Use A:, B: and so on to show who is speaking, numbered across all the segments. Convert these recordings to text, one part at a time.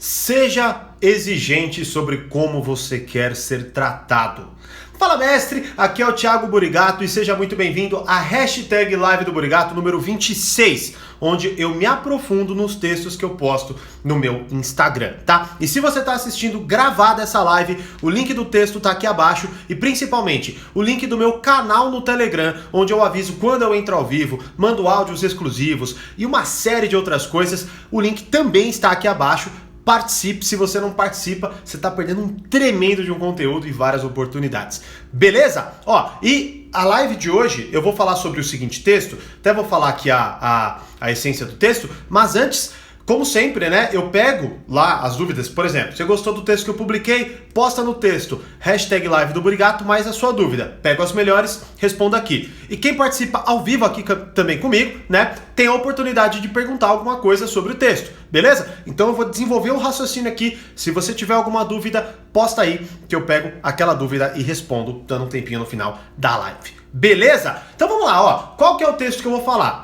A: Seja exigente sobre como você quer ser tratado. Fala, mestre, aqui é o Thiago Burigato e seja muito bem-vindo à hashtag Live do Burigato número 26, onde eu me aprofundo nos textos que eu posto no meu Instagram, tá? E se você está assistindo gravada essa live, o link do texto tá aqui abaixo e principalmente o link do meu canal no Telegram, onde eu aviso quando eu entro ao vivo, mando áudios exclusivos e uma série de outras coisas. O link também está aqui abaixo. Participe, se você não participa, você está perdendo um tremendo de um conteúdo e várias oportunidades. Beleza? Ó, e a live de hoje eu vou falar sobre o seguinte texto, até vou falar aqui a essência do texto, mas antes, como sempre, né, eu pego lá as dúvidas. Por exemplo, você gostou do texto que eu publiquei? Posta no texto, hashtag Live do Burigato, mais a sua dúvida. Pego as melhores, respondo aqui. E quem participa ao vivo aqui também comigo, né, tem a oportunidade de perguntar alguma coisa sobre o texto, beleza? Então eu vou desenvolver um raciocínio aqui. Se você tiver alguma dúvida, posta aí que eu pego aquela dúvida e respondo, dando um tempinho no final da live. Beleza? Então vamos lá, ó. Qual que é o texto que eu vou falar?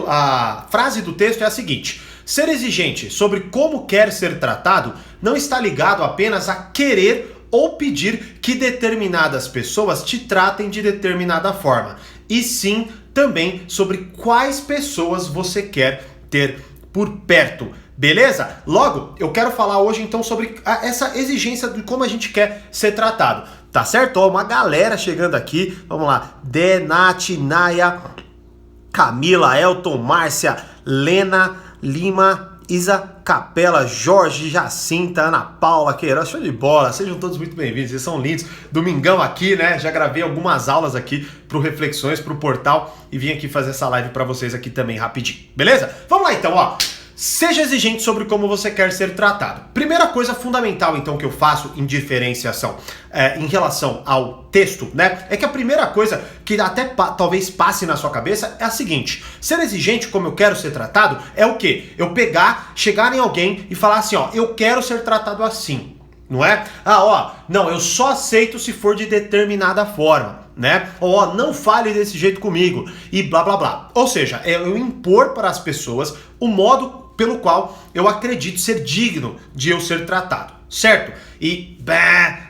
A: A frase do texto é a seguinte: ser exigente sobre como quer ser tratado não está ligado apenas a querer ou pedir que determinadas pessoas te tratem de determinada forma, e sim também sobre quais pessoas você quer ter por perto. Beleza? Logo, eu quero falar hoje então sobre essa exigência de como a gente quer ser tratado. Tá certo? Ó, uma galera chegando aqui. Vamos lá. Denati, Naya, Camila, Elton, Márcia, Lena, Lima, Isa Capela, Jorge, Jacinta, Ana Paula, Queiroz, show de bola, sejam todos muito bem-vindos, vocês são lindos. Domingão aqui, né, já gravei algumas aulas aqui pro Reflexões, pro portal e vim aqui fazer essa live pra vocês aqui também rapidinho, beleza? Vamos lá então, ó. Seja exigente sobre como você quer ser tratado. Primeira coisa fundamental, então, que eu faço em diferenciação em relação ao texto, né? É que a primeira coisa que até talvez passe na sua cabeça é a seguinte: ser exigente como eu quero ser tratado é o quê? Eu chegar em alguém e falar assim, ó, eu quero ser tratado assim, não é? Ah, ó, não, eu só aceito se for de determinada forma, né? Ou ó, não fale desse jeito comigo e blá blá blá. Ou seja, é eu impor para as pessoas o modo pelo qual eu acredito ser digno de eu ser tratado, certo? E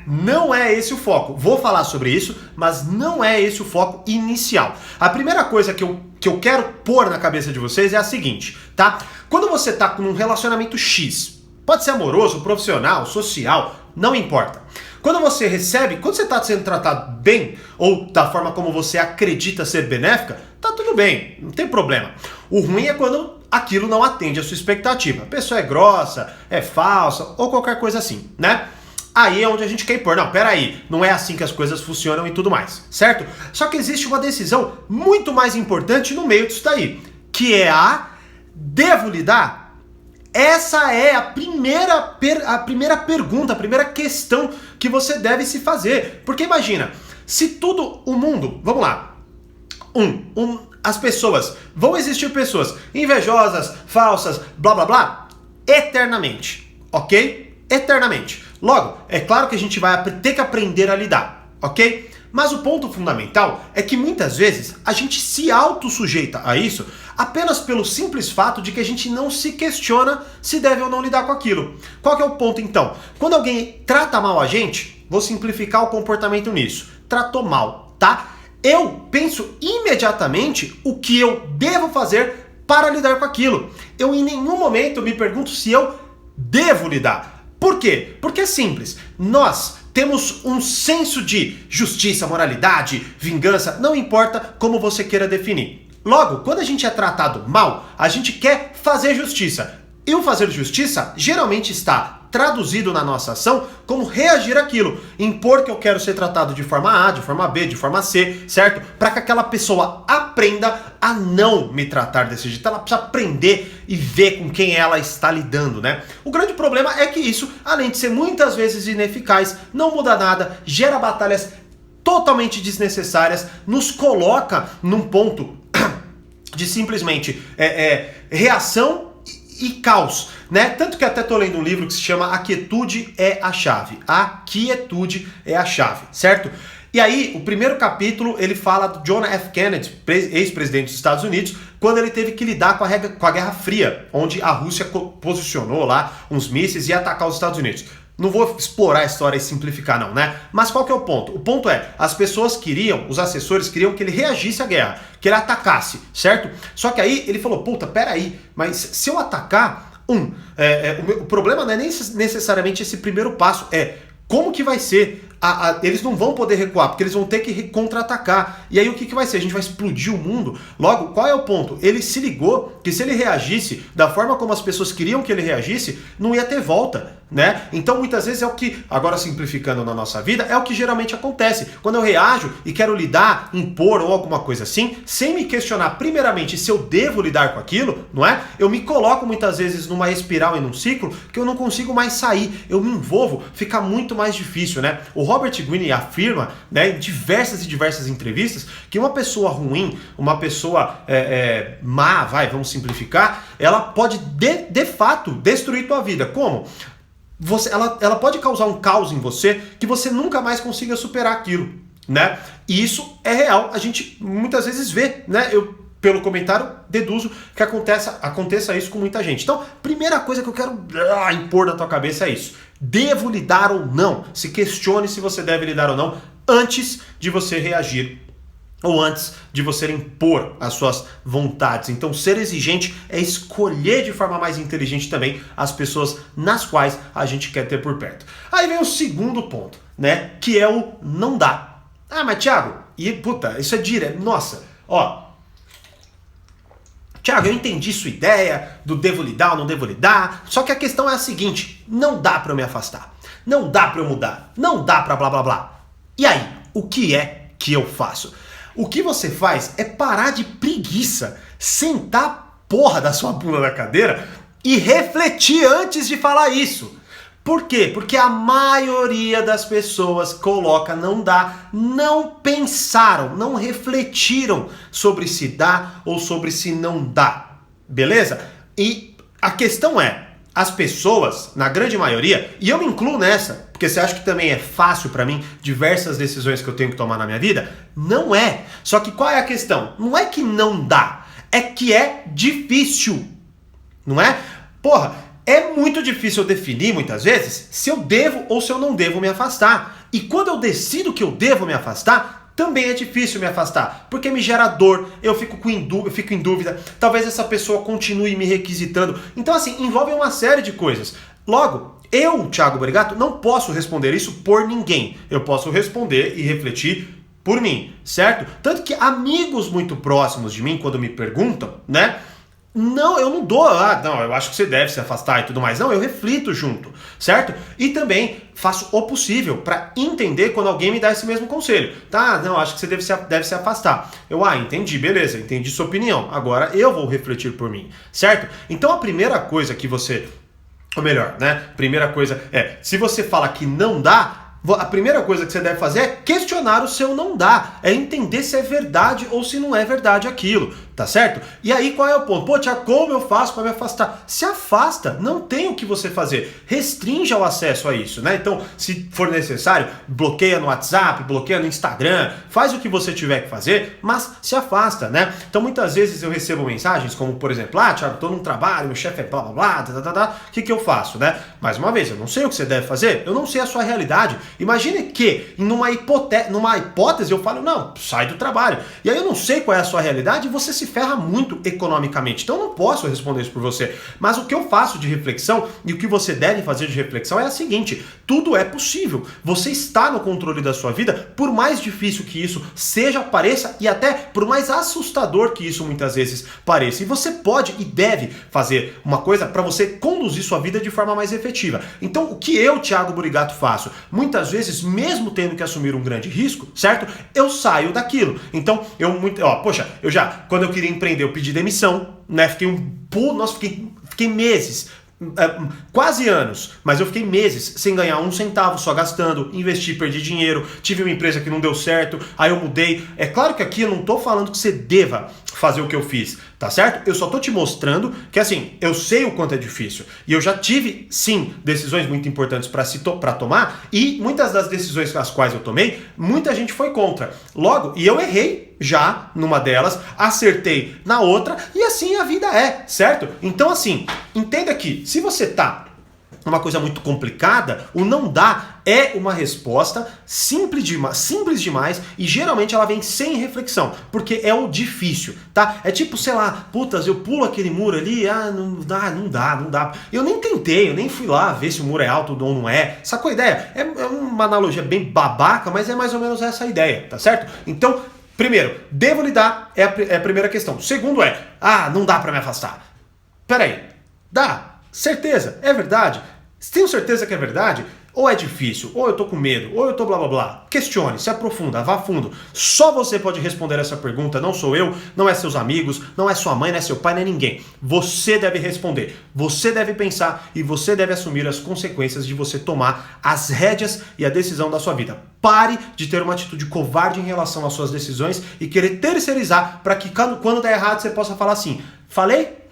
A: não é esse o foco. Vou falar sobre isso, mas não é esse o foco inicial. A primeira coisa que eu quero pôr na cabeça de vocês é a seguinte, tá? Quando você tá com um relacionamento X, pode ser amoroso, profissional, social, não importa. Quando você está sendo tratado bem, ou da forma como você acredita ser benéfica, tá tudo bem, não tem problema. O ruim é quando aquilo não atende a sua expectativa. A pessoa é grossa, é falsa, ou qualquer coisa assim, né? Aí é onde a gente quer impor. Não, peraí, não é assim que as coisas funcionam e tudo mais, certo? Só que existe uma decisão muito mais importante no meio disso daí, que é devo lhe dar? Essa é a primeira pergunta, a primeira questão que você deve se fazer. Porque imagina, se todo o mundo, vamos lá, as pessoas, vão existir pessoas invejosas, falsas, blá blá blá, eternamente, ok? Eternamente. Logo, é claro que a gente vai ter que aprender a lidar, ok? Mas o ponto fundamental é que muitas vezes a gente se auto-sujeita a isso apenas pelo simples fato de que a gente não se questiona se deve ou não lidar com aquilo. Qual que é o ponto então? Quando alguém trata mal a gente, vou simplificar o comportamento nisso, tratou mal, tá? Eu penso imediatamente o que eu devo fazer para lidar com aquilo. Eu em nenhum momento me pergunto se eu devo lidar. Por quê? Porque é simples. Nós temos um senso de justiça, moralidade, vingança, não importa como você queira definir. Logo, quando a gente é tratado mal, a gente quer fazer justiça. E o fazer justiça geralmente está traduzido na nossa ação como reagir àquilo, impor que eu quero ser tratado de forma A, de forma B, de forma C, certo? Para que aquela pessoa aprenda a não me tratar desse jeito. Ela precisa aprender e ver com quem ela está lidando, né? O grande problema é que isso, além de ser muitas vezes ineficaz, não muda nada, gera batalhas totalmente desnecessárias, nos coloca num ponto de simplesmente reação e caos, né? Tanto que até tô lendo um livro que se chama A Quietude é a Chave. A Quietude é a Chave, certo? E aí, o primeiro capítulo, ele fala do John F. Kennedy, ex-presidente dos Estados Unidos, quando ele teve que lidar com a Guerra Fria, onde a Rússia posicionou lá uns mísseis e ia atacar os Estados Unidos. Não vou explorar a história e simplificar não, né? Mas qual que é o ponto? O ponto é, as pessoas queriam, os assessores queriam que ele reagisse à guerra, que ele atacasse, certo? Só que aí ele falou, puta, peraí, mas se eu atacar, o problema não é nem necessariamente esse primeiro passo, é como que vai ser? Eles não vão poder recuar, porque eles vão ter que contra-atacar. E aí o que vai ser? A gente vai explodir o mundo? Logo, qual é o ponto? Ele se ligou que se ele reagisse da forma como as pessoas queriam que ele reagisse, não ia ter volta, né? Então muitas vezes é o que, agora simplificando na nossa vida, é o que geralmente acontece. Quando eu reajo e quero lidar, impor ou alguma coisa assim, sem me questionar primeiramente se eu devo lidar com aquilo, não é? Eu me coloco muitas vezes numa espiral e num ciclo que eu não consigo mais sair. Eu me envolvo, fica muito mais difícil, né? O Robert Greene afirma, né, em diversas e diversas entrevistas, que uma pessoa ruim, uma pessoa má, vamos simplificar, ela pode de fato destruir tua vida. Como? Ela pode causar um caos em você que você nunca mais consiga superar aquilo, né? E isso é real, a gente muitas vezes vê, né? Eu, pelo comentário, deduzo que aconteça isso com muita gente. Então, primeira coisa que eu quero impor na tua cabeça é isso. Devo lidar ou não? Se questione se você deve lidar ou não antes de você reagir ou antes de você impor as suas vontades. Então, ser exigente é escolher de forma mais inteligente também as pessoas nas quais a gente quer ter por perto. Aí vem o segundo ponto, né? Que é o não dá. Ah, mas Thiago, isso é direto. Nossa, ó. Thiago, eu entendi sua ideia do devo lidar ou não devo lidar, só que a questão é a seguinte, não dá pra eu me afastar, não dá pra eu mudar, não dá pra blá blá blá. E aí, o que é que eu faço? O que você faz é parar de preguiça, sentar a porra da sua bunda na cadeira e refletir antes de falar isso. Por quê? Porque a maioria das pessoas coloca não dá, não pensaram, não refletiram sobre se dá ou sobre se não dá, beleza? E a questão é, as pessoas, na grande maioria, e eu me incluo nessa, porque você acha que também é fácil pra mim diversas decisões que eu tenho que tomar na minha vida? Não é. Só que qual é a questão? Não é que não dá, é que é difícil, não é? Porra, é muito difícil eu definir, muitas vezes, se eu devo ou se eu não devo me afastar. E quando eu decido que eu devo me afastar, também é difícil me afastar, porque me gera dor, eu fico em dúvida, talvez essa pessoa continue me requisitando. Então, assim, envolve uma série de coisas. Logo, eu, Thiago Burigato, não posso responder isso por ninguém. Eu posso responder e refletir por mim, certo? Tanto que amigos muito próximos de mim, quando me perguntam, né? Não, eu não dou, eu acho que você deve se afastar e tudo mais. Não, eu reflito junto, certo? E também faço o possível para entender quando alguém me dá esse mesmo conselho. Tá, não, acho que você deve se afastar. Eu, entendi, beleza, entendi sua opinião. Agora eu vou refletir por mim, certo? Então a primeira coisa que você... Ou melhor, né? Primeira coisa é, se você fala que não dá, a primeira coisa que você deve fazer é questionar o seu não dá. É entender se é verdade ou se não é verdade aquilo, tá certo? E aí qual é o ponto? Pô, Thiago, como eu faço para me afastar? Se afasta, não tem o que você fazer. Restrinja o acesso a isso, né? Então, se for necessário, bloqueia no WhatsApp, bloqueia no Instagram, faz o que você tiver que fazer, mas se afasta, né? Então, muitas vezes eu recebo mensagens como, por exemplo, Thiago, tô num trabalho, meu chefe é blá blá blá, o que eu faço, né? Mais uma vez, eu não sei o que você deve fazer, eu não sei a sua realidade. Imagine que, numa hipótese, eu falo, não, sai do trabalho. E aí eu não sei qual é a sua realidade e você se ferra muito economicamente. Então eu não posso responder isso por você. Mas o que eu faço de reflexão e o que você deve fazer de reflexão é a seguinte, tudo é possível. Você está no controle da sua vida, por mais difícil que isso pareça e até por mais assustador que isso muitas vezes pareça. E você pode e deve fazer uma coisa para você conduzir sua vida de forma mais efetiva. Então o que eu, Thiago Burigato, faço? Muitas vezes, mesmo tendo que assumir um grande risco, certo? Eu saio daquilo. Então, quando eu queria empreender, eu pedi demissão, né? Fiquei meses quase anos, mas eu fiquei meses sem ganhar um centavo, só gastando, investi, perdi dinheiro, tive uma empresa que não deu certo, aí eu mudei. É claro que aqui eu não tô falando que você deva fazer o que eu fiz, tá certo? Eu só tô te mostrando que assim, eu sei o quanto é difícil, e eu já tive, sim, decisões muito importantes para tomar, e muitas das decisões as quais eu tomei, muita gente foi contra. Logo, e eu errei já numa delas, acertei na outra, e assim a vida é, certo? Então assim, entenda que se você tá numa coisa muito complicada, o não dá é uma resposta simples demais e geralmente ela vem sem reflexão, porque é o difícil, tá? É tipo, sei lá, putas, eu pulo aquele muro ali, não dá. Eu nem tentei, eu nem fui lá ver se o muro é alto ou não é. Sacou a ideia? É uma analogia bem babaca, mas é mais ou menos essa a ideia, tá certo? Então, primeiro, devo lidar é a primeira questão. Segundo não dá pra me afastar. Peraí, dá. Certeza, é verdade? Tenho certeza que é verdade? Ou é difícil, ou eu tô com medo, ou eu tô blá blá blá. Questione, se aprofunda, vá fundo. Só você pode responder essa pergunta, não sou eu, não é seus amigos, não é sua mãe, não é seu pai, não é ninguém. Você deve responder, você deve pensar e você deve assumir as consequências de você tomar as rédeas e a decisão da sua vida. Pare de ter uma atitude covarde em relação às suas decisões e querer terceirizar para que quando der errado você possa falar assim,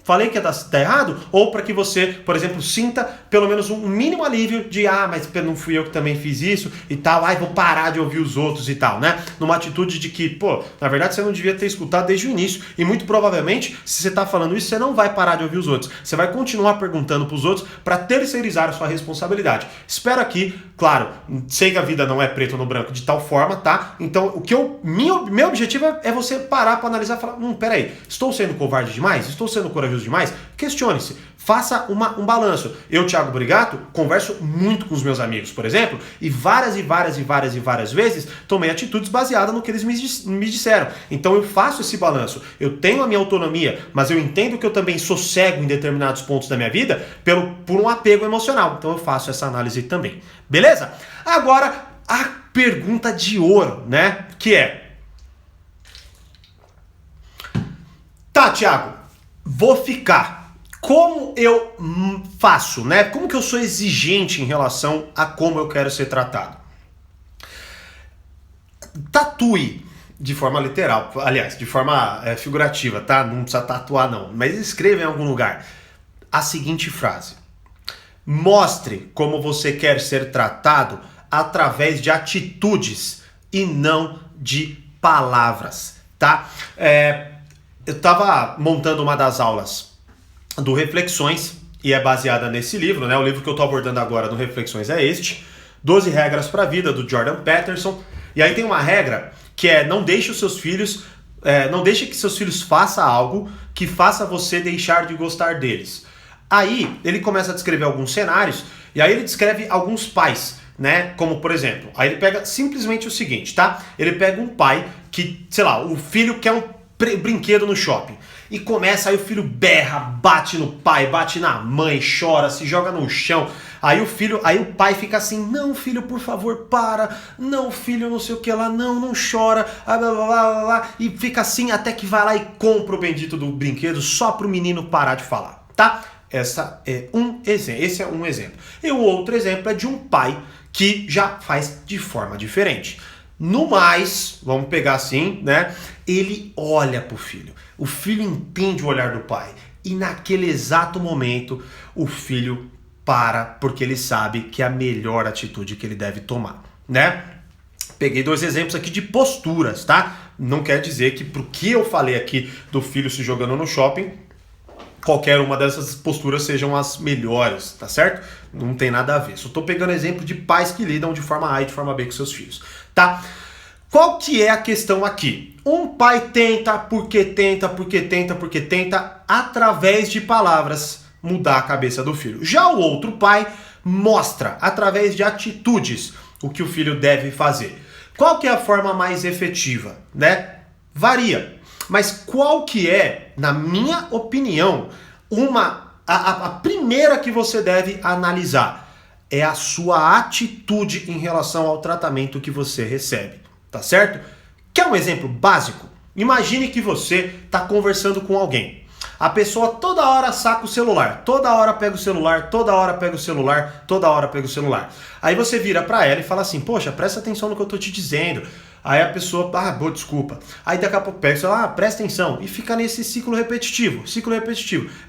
A: Falei que ia dar errado? Ou para que você, por exemplo, sinta pelo menos um mínimo alívio de mas não fui eu que também fiz isso e tal, vou parar de ouvir os outros e tal, né? Numa atitude de que, na verdade você não devia ter escutado desde o início e muito provavelmente, se você tá falando isso, você não vai parar de ouvir os outros. Você vai continuar perguntando pros outros para terceirizar a sua responsabilidade. Espero aqui, claro, sei que a vida não é preto no branco de tal forma, tá? Então, meu objetivo é você parar para analisar e falar, peraí, estou sendo covarde demais? Estou sendo corajoso demais? Questione-se, faça um balanço. Eu, Thiago Burigato, converso muito com os meus amigos, por exemplo, e várias vezes tomei atitudes baseadas no que eles me disseram. Então eu faço esse balanço. Eu tenho a minha autonomia, mas eu entendo que eu também sou cego em determinados pontos da minha vida por um apego emocional. Então eu faço essa análise também. Beleza? Agora, a pergunta de ouro, né? Que é... Tá, Thiago, vou ficar. Como eu faço, né? Como que eu sou exigente em relação a como eu quero ser tratado? Tatue de forma literal, aliás, de forma figurativa, tá? Não precisa tatuar não, mas escreva em algum lugar a seguinte frase: mostre como você quer ser tratado através de atitudes e não de palavras, tá? Eu estava montando uma das aulas do Reflexões, e é baseada nesse livro, né? O livro que eu estou abordando agora no Reflexões é este, 12 Regras para a Vida, do Jordan Peterson. E aí tem uma regra que é não deixe que seus filhos façam algo que faça você deixar de gostar deles. Aí ele começa a descrever alguns cenários, e aí ele descreve alguns pais, né? Como por exemplo, aí ele pega simplesmente o seguinte, tá? Ele pega um pai que, sei lá, o filho quer um brinquedo no shopping. E começa, aí o filho berra, bate no pai, bate na mãe, chora, se joga no chão. Aí o pai fica assim, não filho, por favor, para. Não filho, não sei o que lá, não chora. Blá, blá, blá, blá, e fica assim até que vai lá e compra o bendito do brinquedo só pro menino parar de falar, tá? Esse é um exemplo. E o outro exemplo é de um pai que já faz de forma diferente. No mais, vamos pegar assim, né? Ele olha pro filho. O filho entende o olhar do pai. E naquele exato momento, o filho para, porque ele sabe que é a melhor atitude que ele deve tomar, né? Peguei 2 exemplos aqui de posturas, tá? Não quer dizer que pro que eu falei aqui do filho se jogando no shopping, qualquer uma dessas posturas sejam as melhores, tá certo? Não tem nada a ver. Só tô pegando exemplo de pais que lidam de forma A e de forma B com seus filhos, tá? Qual que é a questão aqui? Um pai tenta, através de palavras, mudar a cabeça do filho. Já o outro pai mostra, através de atitudes, o que o filho deve fazer. Qual que é a forma mais efetiva, né? Varia. Mas qual que é, na minha opinião, a primeira que você deve analisar? É a sua atitude em relação ao tratamento que você recebe. Tá certo? Quer um exemplo básico? Imagine que você está conversando com alguém. A pessoa toda hora saca o celular, toda hora pega o celular, toda hora pega o celular, toda hora pega o celular. Aí você vira pra ela e fala assim, poxa, presta atenção no que eu tô te dizendo. Aí a pessoa, boa, desculpa. Aí daqui a pouco pega e fala, presta atenção. E fica nesse ciclo repetitivo.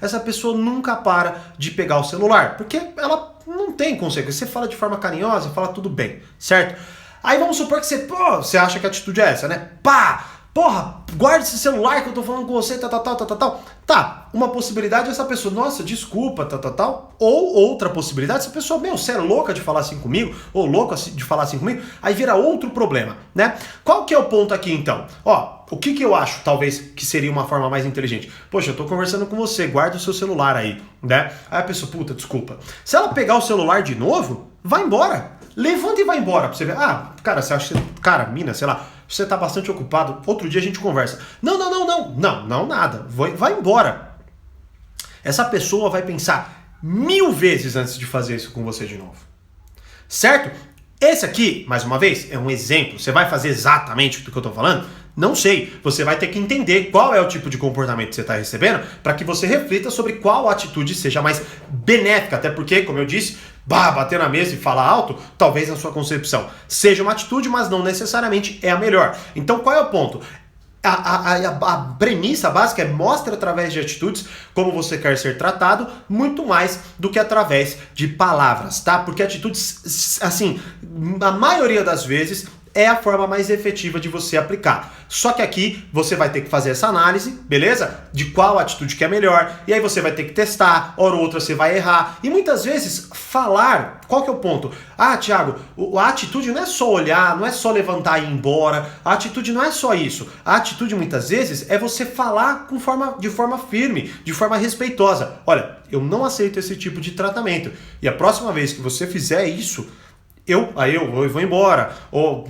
A: Essa pessoa nunca para de pegar o celular, porque ela não tem consequência. Você fala de forma carinhosa, fala tudo bem, certo? Aí vamos supor que você acha que a atitude é essa, né? Porra, guarda esse celular que eu tô falando com você, tal. Tá, uma possibilidade é essa pessoa, nossa, desculpa, tal. Ou outra possibilidade, essa pessoa, você é louca de falar assim comigo, ou louca de falar assim comigo, aí vira outro problema, né? Qual que é o ponto aqui, então? O que eu acho, talvez, que seria uma forma mais inteligente? Poxa, eu tô conversando com você, guarda o seu celular aí, né? Aí a pessoa, puta, desculpa. Se ela pegar o celular de novo, vai embora. Levanta e vai embora pra você ver. Cara, você acha que... Cara, mina, sei lá, você tá bastante ocupado, outro dia a gente conversa. Não, nada. Vai embora. Essa pessoa vai pensar 1000 vezes antes de fazer isso com você de novo. Certo? Esse aqui, mais uma vez, é um exemplo. Você vai fazer exatamente o que eu tô falando? Não sei. Você vai ter que entender qual é o tipo de comportamento que você está recebendo para que você reflita sobre qual atitude seja mais benéfica. Até porque, como eu disse, bater na mesa e falar alto, talvez na sua concepção seja uma atitude, mas não necessariamente é a melhor. Então, qual é o ponto? A premissa básica é mostre através de atitudes como você quer ser tratado, muito mais do que através de palavras, tá? Porque atitudes, assim, a maioria das vezes é a forma mais efetiva de você aplicar. Só que aqui você vai ter que fazer essa análise, beleza? De qual atitude que é melhor, e aí você vai ter que testar, hora ou outra você vai errar, e muitas vezes falar, qual que é o ponto? Thiago, a atitude não é só olhar, não é só levantar e ir embora, a atitude não é só isso, a atitude muitas vezes é você falar de forma firme, de forma respeitosa. Olha, eu não aceito esse tipo de tratamento, e a próxima vez que você fizer isso, eu vou embora, ou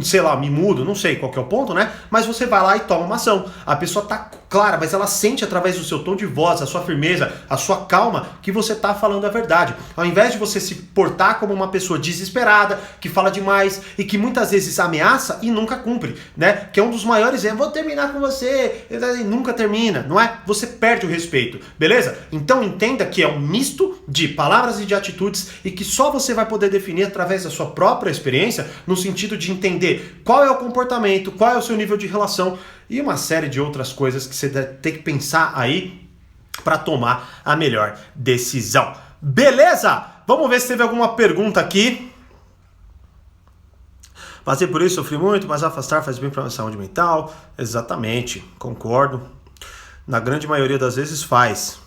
A: sei lá, me mudo, não sei qual que é o ponto, né? Mas você vai lá e toma uma ação. A pessoa tá clara, mas ela sente através do seu tom de voz, a sua firmeza, a sua calma, que você tá falando a verdade. Ao invés de você se portar como uma pessoa desesperada, que fala demais e que muitas vezes ameaça e nunca cumpre, né? Que é um dos maiores erros, vou terminar com você, e nunca termina, não é? Você perde o respeito, beleza? Então entenda que é um misto de palavras e de atitudes e que só você vai poder definir através da sua própria experiência, no sentido de entender qual é o comportamento, qual é o seu nível de relação e uma série de outras coisas que você tem que pensar aí para tomar a melhor decisão. Beleza? Vamos ver se teve alguma pergunta aqui. Passei por isso, sofri muito, mas afastar faz bem para a saúde mental. Exatamente, concordo. Na grande maioria das vezes faz.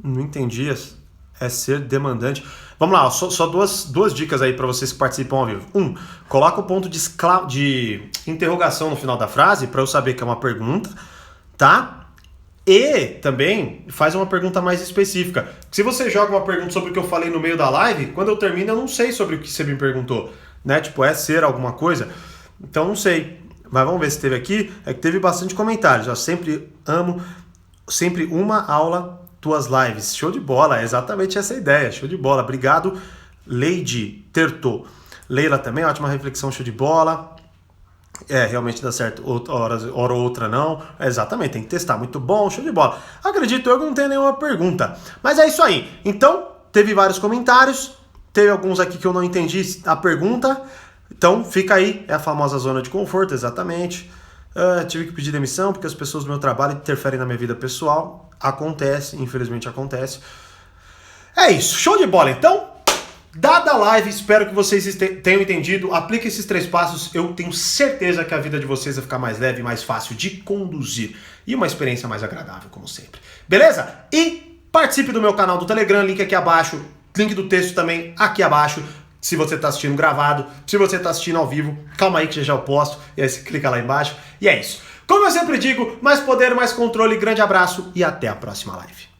A: Não entendi. É ser demandante. Vamos lá, só duas dicas aí para vocês que participam ao vivo. Coloca o ponto de interrogação no final da frase para eu saber que é uma pergunta, tá? E também faz uma pergunta mais específica. Se você joga uma pergunta sobre o que eu falei no meio da live, quando eu termino eu não sei sobre o que você me perguntou, né? Tipo, é ser alguma coisa? Então não sei. Mas vamos ver se teve aqui. É que teve bastante comentários. Eu sempre amo, sempre uma aula tuas lives. Show de bola, é exatamente essa a ideia. Show de bola. Obrigado, Lady Terto. Leila também, ótima reflexão, show de bola. Realmente dá certo, hora ou outra não. Exatamente, tem que testar. Muito bom, show de bola. Acredito eu que não tenho nenhuma pergunta. Mas é isso aí. Então, teve vários comentários. Teve alguns aqui que eu não entendi a pergunta. Então, fica aí. É a famosa zona de conforto, exatamente. Tive que pedir demissão porque as pessoas do meu trabalho interferem na minha vida pessoal. Acontece, infelizmente acontece. É isso, show de bola. Então, dada a live, espero que vocês tenham entendido. Aplique esses 3 passos. Eu tenho certeza que a vida de vocês vai ficar mais leve, mais fácil de conduzir. E uma experiência mais agradável, como sempre. Beleza? E participe do meu canal do Telegram, link aqui abaixo. Link do texto também aqui abaixo. Se você está assistindo gravado, se você está assistindo ao vivo, calma aí que já eu posto. E aí você clica lá embaixo. E é isso. Como eu sempre digo, mais poder, mais controle. Grande abraço e até a próxima live.